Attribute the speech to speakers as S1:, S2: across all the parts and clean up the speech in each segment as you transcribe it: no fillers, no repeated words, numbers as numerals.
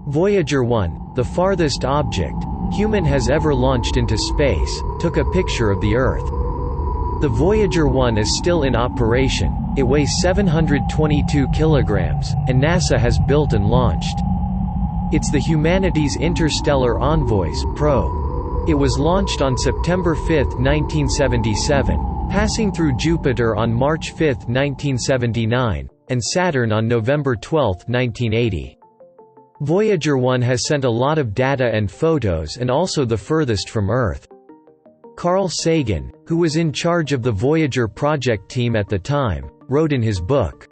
S1: Voyager 1, the farthest object human has ever launched into space, took a picture of the Earth. The Voyager 1 is still in operation, it weighs 722 kilograms, and NASA has built and launched. It's the Humanities Interstellar Envoys probe. It was launched on September 5, 1977, passing through Jupiter on March 5, 1979, and Saturn on November 12, 1980. Voyager 1 has sent a lot of data and photos and also the furthest from Earth. Carl Sagan, who was in charge of the Voyager project team at the time, wrote in his book,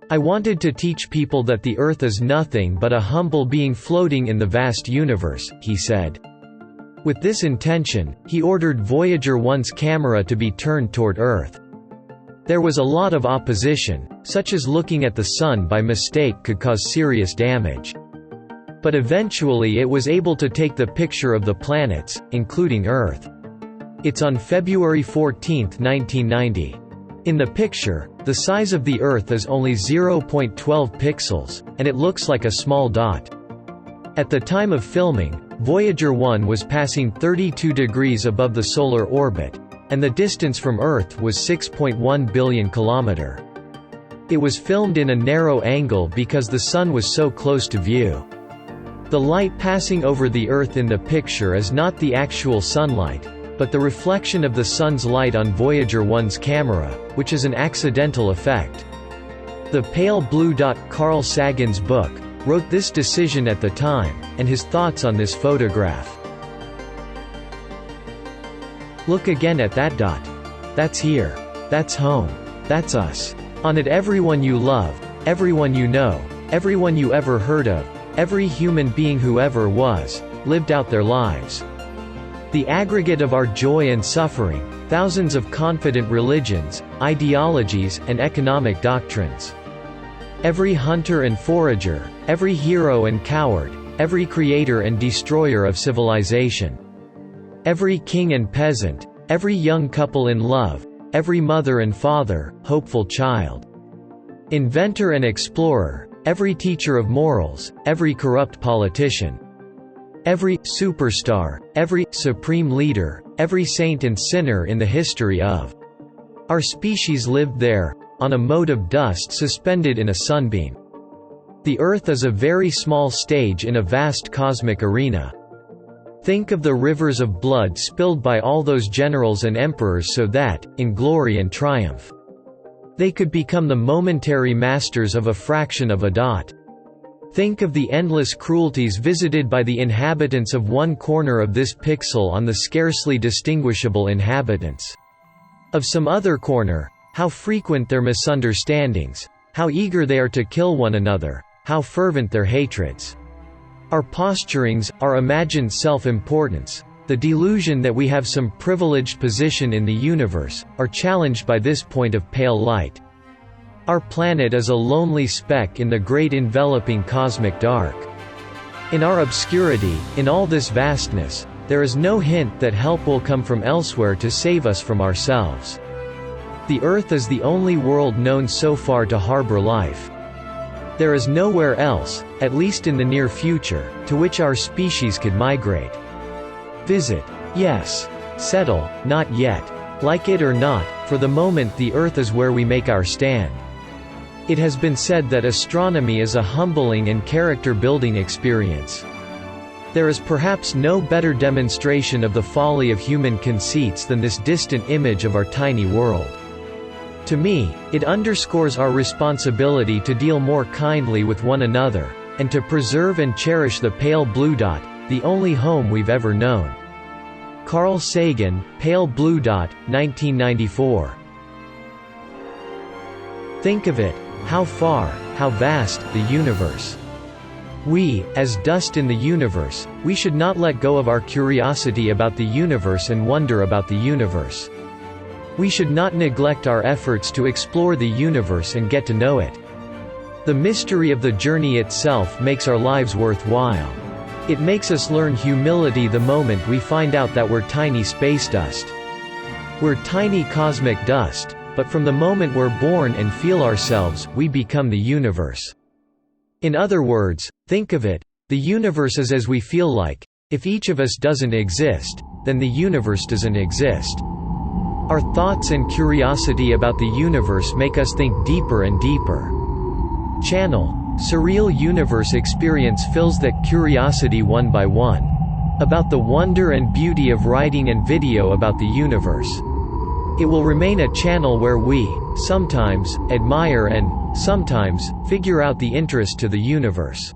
S1: "I wanted to teach people that the Earth is nothing but a humble being floating in the vast universe," he said. With this intention, he ordered Voyager 1's camera to be turned toward Earth. There was a lot of opposition, such as looking at the Sun by mistake could cause serious damage. But eventually it was able to take the picture of the planets, including Earth. It's on February 14, 1990. In the picture, the size of the Earth is only 0.12 pixels, and it looks like a small dot. At the time of filming, Voyager 1 was passing 32 degrees above the solar orbit, and the distance from Earth was 6.1 billion kilometers. It was filmed in a narrow angle because the Sun was so close to view. The light passing over the Earth in the picture is not the actual sunlight, but the reflection of the Sun's light on Voyager 1's camera, which is an accidental effect. The pale blue dot. Carl Sagan's book wrote this decision at the time, and his thoughts on this photograph. Look again at that dot. That's here. That's home. That's us. On it everyone you love, everyone you know, everyone you ever heard of, every human being who ever was, lived out their lives. The aggregate of our joy and suffering, thousands of confident religions, ideologies, and economic doctrines. Every hunter and forager, every hero and coward, every creator and destroyer of civilization. Every king and peasant, every young couple in love, every mother and father, hopeful child. Inventor and explorer, every teacher of morals, every corrupt politician. Every superstar, every supreme leader, every saint and sinner in the history of our species lived there, on a mote of dust suspended in a sunbeam. The Earth is a very small stage in a vast cosmic arena. Think of the rivers of blood spilled by all those generals and emperors so that, in glory and triumph, they could become the momentary masters of a fraction of a dot. Think of the endless cruelties visited by the inhabitants of one corner of this pixel on the scarcely distinguishable inhabitants of some other corner, how frequent their misunderstandings, how eager they are to kill one another, how fervent their hatreds. Our posturings, our imagined self-importance, the delusion that we have some privileged position in the universe, are challenged by this point of pale light. Our planet is a lonely speck in the great enveloping cosmic dark. In our obscurity, in all this vastness, there is no hint that help will come from elsewhere to save us from ourselves. The Earth is the only world known so far to harbor life. There is nowhere else, at least in the near future, to which our species could migrate. Visit. Yes. Settle, not yet. Like it or not, for the moment the Earth is where we make our stand. It has been said that astronomy is a humbling and character-building experience. There is perhaps no better demonstration of the folly of human conceits than this distant image of our tiny world. To me, it underscores our responsibility to deal more kindly with one another, and to preserve and cherish the pale blue dot, the only home we've ever known. Carl Sagan, Pale Blue Dot, 1994. Think of it. How far, how vast, the universe. We, as dust in the universe, we should not let go of our curiosity about the universe and wonder about the universe. We should not neglect our efforts to explore the universe and get to know it. The mystery of the journey itself makes our lives worthwhile. It makes us learn humility the moment we find out that we're tiny space dust. We're tiny cosmic dust, but from the moment we're born and feel ourselves, we become the universe. In other words, think of it, The universe is as we feel like. If each of us doesn't exist, then the universe doesn't exist. Our thoughts and curiosity about the universe make us think deeper and deeper. Channel. Surreal universe experience fills that curiosity one by one. About the wonder and beauty of writing and video about the universe. It will remain a channel where we, sometimes, admire and, sometimes, figure out the interest to the universe.